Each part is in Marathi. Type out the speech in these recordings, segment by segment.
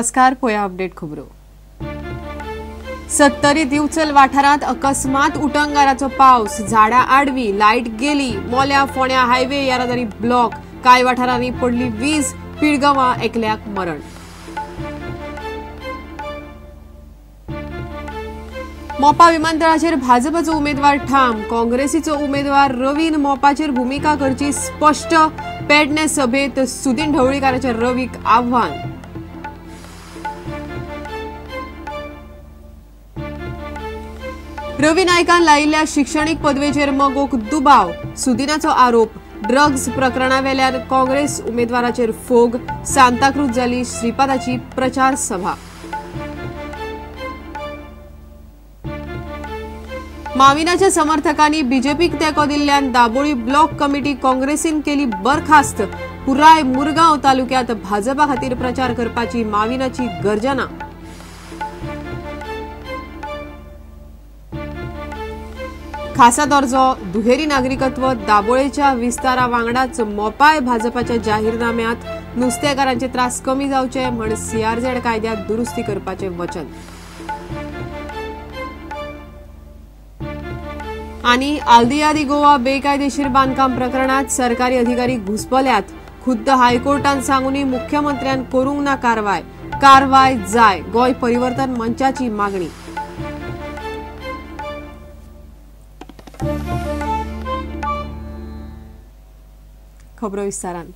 नमस्कार, पोया अपडेट खबरो। सत्तरी दिवचल वाठारात अकस्मात उटंगाराचो पावस, झाडा आडवी, लाईट गेली, मोल्या फोण्या हायवे येरादारी ब्लॉक, काय वाठारांनी पडली वीज, पिळगांवां एकल्याक मरण। मोपा विमानतळाचेर भाजपचो उमेदवार ठाम, काँग्रेसीचो उमेदवार रवीन मोपाचेर भूमिका करची स्पष्ट, पेडणे सभेत सुदीन ढवळीकाराचे रवीक आव्हान। रवी नायकान लायिल्ल्या शिक्षणीक पदवेचेर मगोक दुबाव, सुदिनाचो आरोप, ड्रग्स प्रकरणावेल्यान काँग्रेस उमेदवाराचेर फोग, सांताक्रूज जाली श्रीपादाची प्रचार सभा। माविनाच्या समर्थकांनी बीजेपीक तेको दिल्ल्यान दाबोळी ब्लॉक कमिटी काँग्रेसीन केली बरखास्त, पुराय मुरगांव तालुक्यात भाजपा खातीर प्रचार करपाची माविनाची गर्जना। खासा दर्जो, दुहेरी नागरिकत्व, दाबोळेच्या विस्तारा वांगडाच मोपाय भाजपाच्या जाहीरनाम्यात नुस्तेकारांचे त्रास कमी जावचे म्हण सीआरझेड कायद्यात दुरुस्ती करपाचे वचन। आणि आल्दियादी गोवा बेकायदेशीर बांदकाम प्रकरणात सरकारी अधिकारी घुसपल्यात, खुद्द हायकोर्टान सांगूनय मुख्यमंत्र्यान करूंक ना कारवाय जाय, गोय परिवर्तन मंचाची मागणी। खबरो विस्तारान।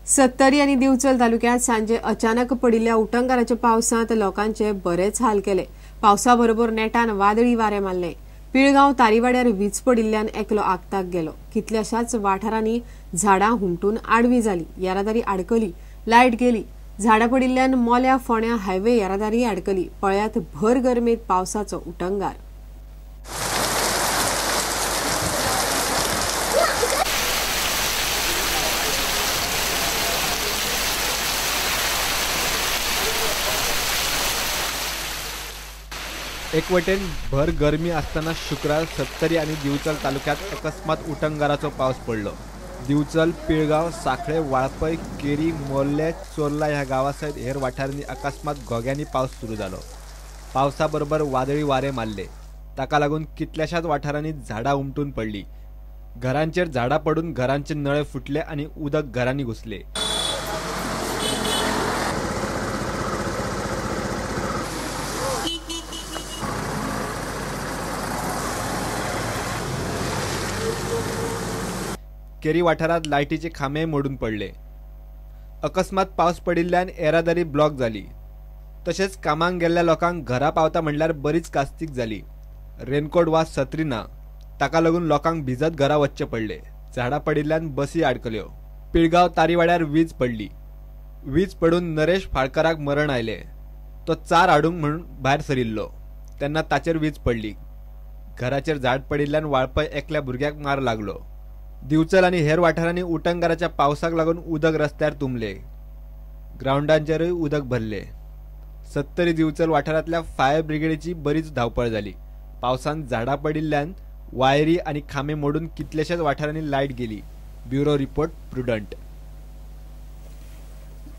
सत्तरी आणि दिवचल तालुक्यात सांजे अचानक पडिल्ल्या उटंगाराच्या पावसात लोकांचे बरेच हाल केले। पावसाबरोबर नेटान वादळी वारे मारले। पिळगांव तारीवाड्यार वीज पडिल्ल्यान एकलो आगताक गेलो। कितल्याशाच वाठारांनी झाडां हुमटून आडवी जाली, येरादारी आडकली, लायट गेली, झाडां पडिल्ल्यान मोल्या फोण्या हायवे येरादारी आडकली। पळयात भर गरमेत पावसाचो उटंगार। एकवटेन भर गरमी असताना शुक्रार सत्तरी आणि दिवचल तालुक्यात अकस्मात उटंगाराचो पावस पडलो। दिवचल, पिळगांव, साखळे, वाळपय, केरी, मोर्ले, चोरला ह्या गावासहित हेर वाठारांनी अकस्मात घोग्यांनी पावस सुरू जालो। पावसाबरोबर वादळी वारे मारले, ताका लागून कितल्याशाच वाठारांनी झाडां उमटून पडली। घरांचेर झाडां पडून घरांचे नळे फुटले आणि उदक घरांनी घुसले। केरी वाठारात लायटीचे खांबे मोडून पडले। अकस्मात पावस पडिल्ल्यान येरादारी ब्लॉक झाली। तसेच कामाक गेल्ल्या लोकांक घरा पावता म्हणल्यार बरीच कास्तीक झाली। रेनकोट वा छत्री ना, ताका लागून लोकांक भिजत घरा वचचे पडले। झाडां पडिल्ल्यान बसी आडकल्यो। पिळगांव तारीवाड्यार वीज पडली। वीज पडून नरेश फाळकाराक मरण आयले। तो चार हाडूंक म्हणून भायर सरिल्लो तेन्ना ताचेर वीज पडली। घराचेर झाड पडिल्ल्यान वाळपय एकल्या भुरग्याक मार लागलो। दिवचल आणि हेर वाठारांनी उटंगाराच्या पावसाक लागून उदक रस्त्यार तुंबले, ग्राउंडांचेरय उदक भरले। सत्तरी दिवचल वाठारांतल्या फायर ब्रिगेडीची बरीच धावपळ झाली। पावसान झाडां पडिल्ल्यान वायरी आणि खांबे मोडून कितलेशाच वाठारांनी लायट गेली। Bureau report, prudent.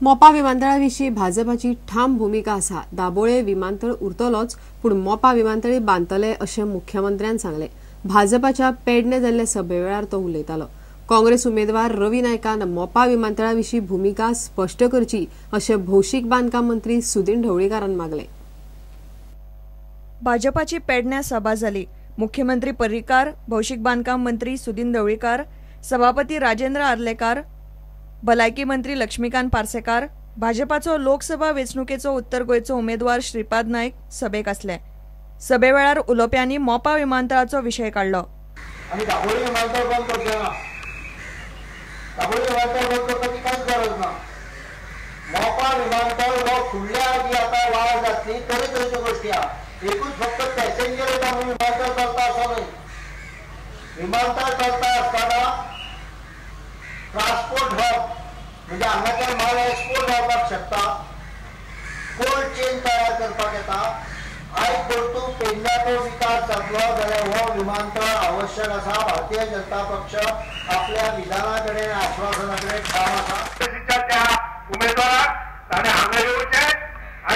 मोपा विमानतळाविशीं भाजपाची ठाम भूमिका आसा। दाबोळे विमानतळ उरतलोच, पूण मोपा विमानतळी बांदतले अशें मुख्यमंत्र्यान सांगले। भाजपाच्या पेडणे जाल्ल्या सभेवेळार तो उलयतालो। काँग्रेस उमेदवार रवी नायकान मोपा विमानतळाविशीं भूमिका स्पष्ट करची अशें भौशीक बांदकाम मंत्री सुदीन ढवळीकारान मागले। भाजपाची पेडण्या सभा जाली। मुख्यमंत्री पर्रीकार, भौशीक बांदकाम मंत्री सुदीन ढवळीकार, सभापती राजेंद्र आर्लेकार, भलायकी मंत्री लक्ष्मीकांत पार्सेकार, भाजपाचो लोकसभा वेंचणुकेचो उत्तर गोंयचो उमेदवार श्रीपाद नायक सभेक आसले। सभेवेळार उलोवप्यांनी मोपा विमानतळाचो विशय काढलो। आणि दाबोळी विमानतळ बंद करचे ना, दाबोळी विमानतळ बंद करपाची कांयच गरज ना। मोपा विमानतळ हो फुडल्या आदी आतां वाड जातली तरेतरेच्यो गोश्टी आहा। एकूच फक्त पॅसेंजर येता म्हणून विमानतळ चलता असो न्हय। विमानतळ चलता आसतना ट्रान्सपोर्ट हब म्हणजे हांगाच्यान माल एक्सपोर्ट जावपाक शकता, कोल्ड चेन तयार करपाक येता। आयज परतून पेडण्याचो विकास जातलो जाल्यार हो विमानतळ आवश्यक आसा। भारतीय जनता पक्ष आपल्या विधाना कडेन आश्वासना कडेन ठाम आसा। त्या उमेदवाराक ताणें हांगा येवचें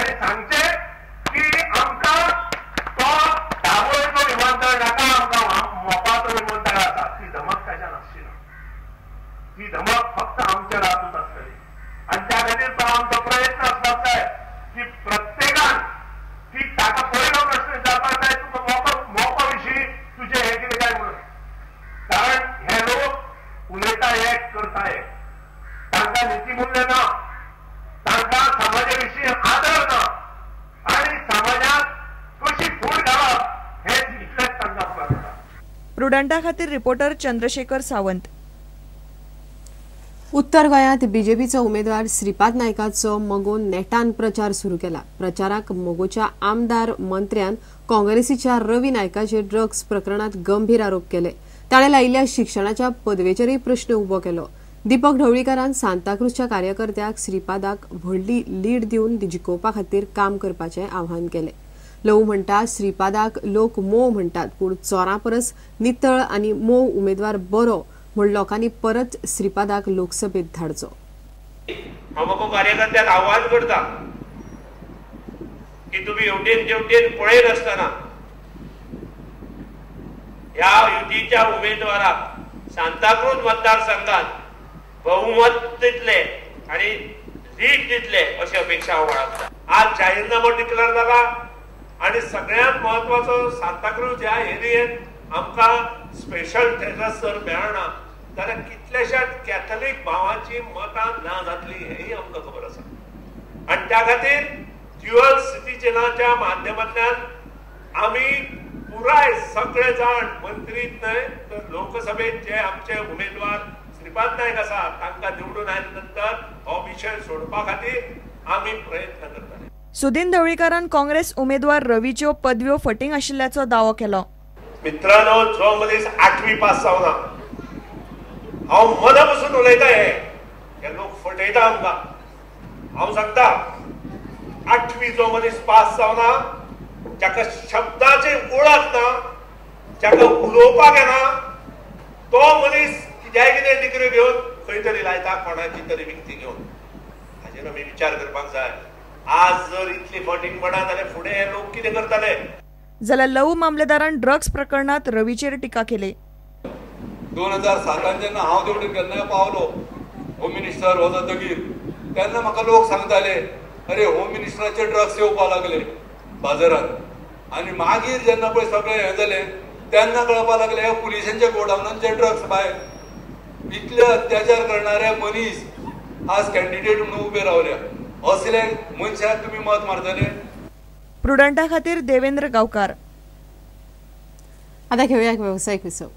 आसाय तांकां नीतिमूल्य ना, तांकां समाजा विशीं आदर ना आनी समाजाक कशी फूट घालप हेच इतलेंच तांकां कळना. प्रुडंटा खातीर रिपोर्टर चंद्रशेखर सावंत. उत्तर गोंयांत बीजेपीचो उमेदवार श्रीपाद नायकाचो मगोन नेटान प्रचार सुरू केला. प्रचाराक मोगोच्या आमदार मंत्र्यान काँग्रेसीच्या रवी नायकाचेर ड्रग्स प्रकरणात गंभीर आरोप केले. ताणें लायिल्ल्या शिक्षणाच्या पदवेचेरय प्रश्न उबो केलो. दीपक ढवळीकारान सांताक्रूजच्या कार्यकर्त्याक श्रीपादाक व्हडली लीड दिवन जिखोवपा खातीर काम करपाचें आवाहन केलें. लव म्हणटा श्रीपादाक लोक मोव म्हणटात, पूण चोरां परस नितळ आनी मोव उमेदवार बरो म्हूण लोकांनी परत श्रीपादाक लोकसभेत धाडचो. हांव म्हाका कार्यकर्त्यांक आव्हान करता की तुमी हेवटेन तेवटेन पळय नासतना ह्या युतीच्या उमेदवाराक सांताक्रूज मतदारसंघात बहुमत दितले आनी लीड दितले अशी अपेक्षा हांव बाळगता. आज जाहीरनामो डिक्लेअर जाला आनी सगळ्यांत महत्वाचो सांताक्रूज ह्या एरियेंत आमकां स्पेशल स्टेटस जर मेळना जाल्यार कितल्याशाच कॅथलीक भावांची मतां ना जातली हेय आमकां खबर आसा. आनी त्या खातीर ड्युअल सिटीजनाच्या माध्यमांतल्यान आमी पुराय सगळे जाण मंत्रीच न्हय तर लोकसभेत जे आमचे उमेदवार श्रीपाद नायक आसा तांकां निवडून आयले नंतर हो विशय सोडपा खातीर आमी प्रयत्न करतले. सुदीन ढवळीकारान काँग्रेस उमेदवार रवीच्यो पदव्यो फटींग आशिल्ल्याचो दावो केलो. मित्रांनो, जो मनीस 8वी पास जावना, हांव मना पसून उलयता, हे लोक फटयता आमकां. हांव सांगता 8वी जो मनीस पास जावना, जाका शब्दाची ओळख ना, जाका उलोवपाक येना, तो मनीस कित्याय कितें डिग्री घेवन खंय तरी लायता कोणाची तरी विकती घेवन. हाजेर आमी विचार करपाक जाय. आज जर इतली फटींग पडा जाल्यार फुडें हे लोक कितें करतले. जाल्यार लव मामलेदारान ड्रग्स प्रकरणात रवीचेर टिका केली. 2007 जेन्ना हांव तेवटेन केन्ना पावलो होम मिनिस्टर हो जातकीर तेन्ना म्हाका लोक सांगताले अरे होम मिनिस्टराचे ड्रग्स येवपा लागले बाजारांत. आनी मागीर जेन्ना पळय सगळें हें जालें तेन्ना कळपा लागलें ह्या पुलिसांच्या गोडावनांचे ड्रग्स भायर. इतले अत्याचार करणारे मनीस आज कॅन्डिडेट म्हणून उबे रावल्या. असले मनशाक तुमी मत मारतले. प्रुडंटा खातीर देवेंद्र गांवकार. आता घेऊया एक व्यावसायिक विसव.